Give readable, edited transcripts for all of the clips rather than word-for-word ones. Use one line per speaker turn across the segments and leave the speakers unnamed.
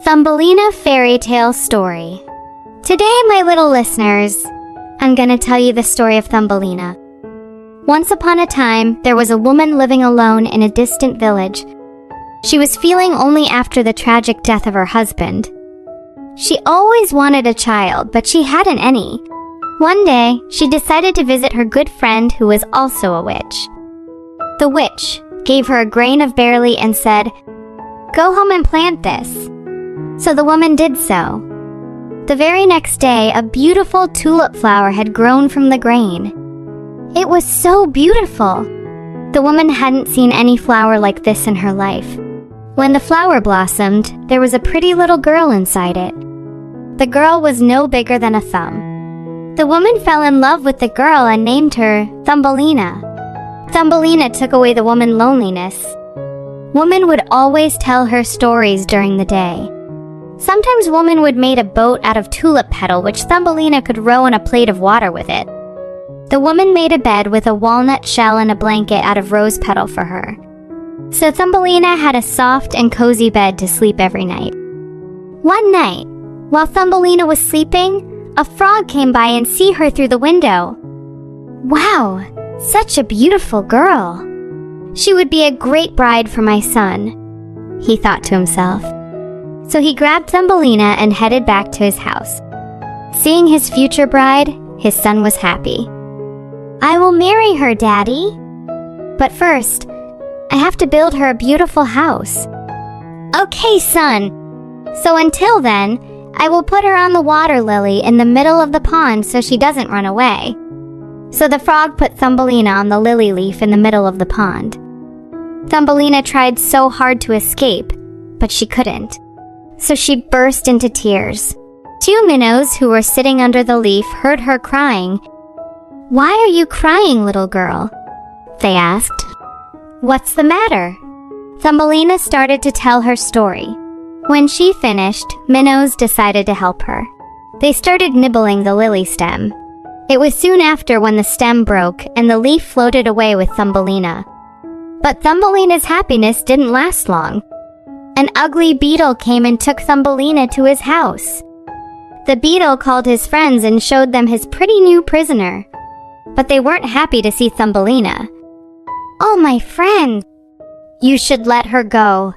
Thumbelina Fairy Tale Story. Today, my little listeners, I'm gonna tell you the story of Thumbelina. Once upon a time, there was a woman living alone in a distant village. She was feeling only after the tragic death of her husband. She always wanted a child, but she hadn't any. One day, she decided to visit her good friend who was also a witch. The witch gave her a grain of barley and said, "Go home and plant this." So the woman did so. The very next day, a beautiful tulip flower had grown from the grain. It was so beautiful. The woman hadn't seen any flower like this in her life. When the flower blossomed, there was a pretty little girl inside it. The girl was no bigger than a thumb. The woman fell in love with the girl and named her Thumbelina. Thumbelina took away the woman's loneliness. Woman would always tell her stories during the day. Sometimes woman would make a boat out of tulip petal which Thumbelina could row in a plate of water with it. The woman made a bed with a walnut shell and a blanket out of rose petal for her. So Thumbelina had a soft and cozy bed to sleep every night. One night, while Thumbelina was sleeping, a frog came by and saw her through the window. "Wow, such a beautiful girl. She would be a great bride for my son," he thought to himself. So he grabbed Thumbelina and headed back to his house. Seeing his future bride, his son was happy. "I will marry her, Daddy. But first, I have to build her a beautiful house." "Okay, son. So until then, I will put her on the water lily in the middle of the pond so she doesn't run away." So the frog put Thumbelina on the lily leaf in the middle of the pond. Thumbelina tried so hard to escape, but she couldn't. So she burst into tears. Two minnows who were sitting under the leaf heard her crying. "Why are you crying, little girl?" they asked. "What's the matter?" Thumbelina started to tell her story. When she finished, minnows decided to help her. They started nibbling the lily stem. It was soon after when the stem broke and the leaf floated away with Thumbelina. But Thumbelina's happiness didn't last long. An ugly beetle came and took Thumbelina to his house. The beetle called his friends and showed them his pretty new prisoner. But they weren't happy to see Thumbelina. "Oh, my friend, you should let her go.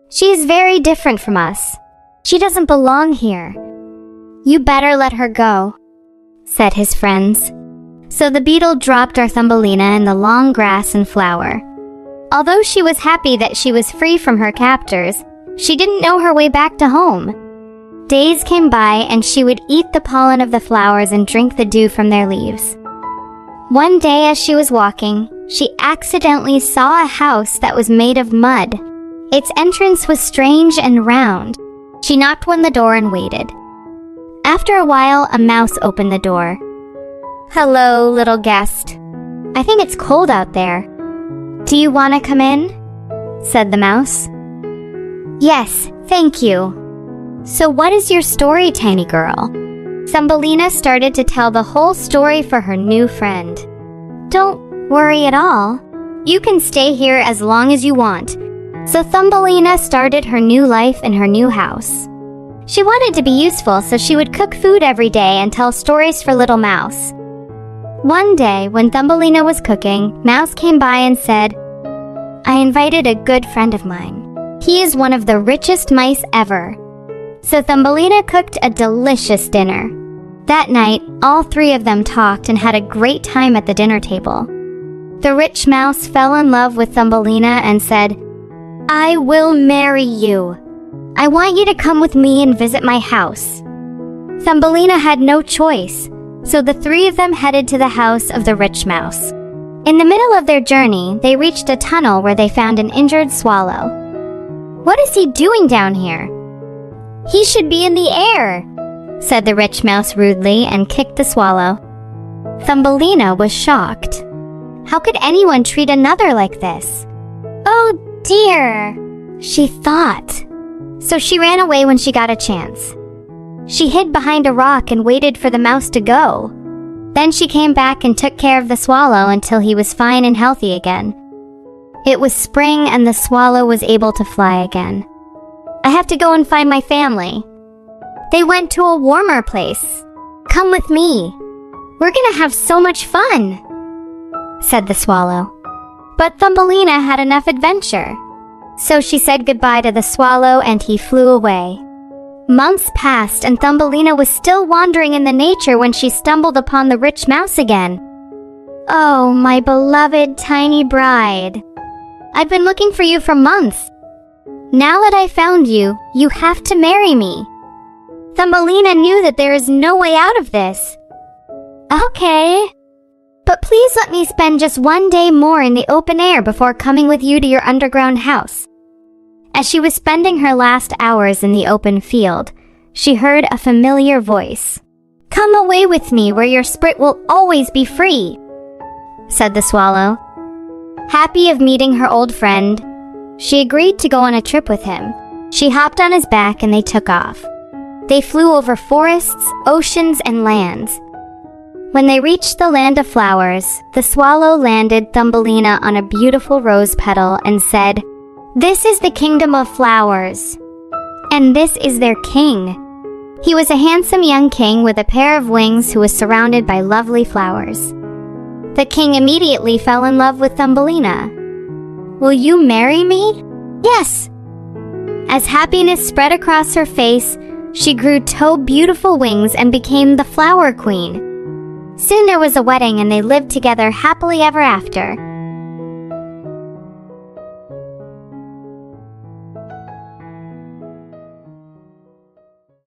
She is very different from us. She doesn't belong here. You better let her go," said his friends. So the beetle dropped our Thumbelina in the long grass and flower. Although she was happy that she was free from her captors, she didn't know her way back to home. Days came by and she would eat the pollen of the flowers and drink the dew from their leaves. One day as she was walking, she accidentally saw a house that was made of mud. Its entrance was strange and round. She knocked on the door and waited. After a while, a mouse opened the door. "Hello, little guest. I think it's cold out there. Do you want to come in?" said the mouse. "Yes, thank you. So what is your story, tiny girl?" Thumbelina started to tell the whole story for her new friend. "Don't worry at all. You can stay here as long as you want." So Thumbelina started her new life in her new house. She wanted to be useful, so she would cook food every day and tell stories for little Mouse. One day, when Thumbelina was cooking, Mouse came by and said, "I invited a good friend of mine. He is one of the richest mice ever." So Thumbelina cooked a delicious dinner. That night, all three of them talked and had a great time at the dinner table. The rich mouse fell in love with Thumbelina and said, "I will marry you. I want you to come with me and visit my house." Thumbelina had no choice, so the three of them headed to the house of the rich mouse. In the middle of their journey, they reached a tunnel where they found an injured swallow. "What is he doing down here?" "He should be in the air," said the rich mouse rudely and kicked the swallow. Thumbelina was shocked. How could anyone treat another like this? "Oh dear," she thought. So she ran away when she got a chance. She hid behind a rock and waited for the mouse to go. Then she came back and took care of the swallow until he was fine and healthy again. It was spring and the swallow was able to fly again. I have to go and find my family. They went to a warmer place. Come with me. We're gonna have so much fun," said the swallow. But Thumbelina had enough adventure. So she said goodbye to the swallow and he flew away. Months passed and Thumbelina was still wandering in the nature when she stumbled upon the rich mouse again. "Oh, my beloved tiny bride. I've been looking for you for months. Now that I found you, you have to marry me." Thumbelina knew that there is no way out of this. "Okay, but please let me spend just one day more in the open air before coming with you to your underground house." As she was spending her last hours in the open field, she heard a familiar voice. "Come away with me where your spirit will always be free," said the swallow. Happy of meeting her old friend, she agreed to go on a trip with him. She hopped on his back and they took off. They flew over forests, oceans, and lands. When they reached the land of flowers, the swallow landed Thumbelina on a beautiful rose petal and said, "This is the kingdom of flowers, and this is their king." He was a handsome young king with a pair of wings who was surrounded by lovely flowers. The king immediately fell in love with Thumbelina. "Will you marry me?" "Yes." As happiness spread across her face, she grew two beautiful wings and became the flower queen. Soon there was a wedding and they lived together happily ever after.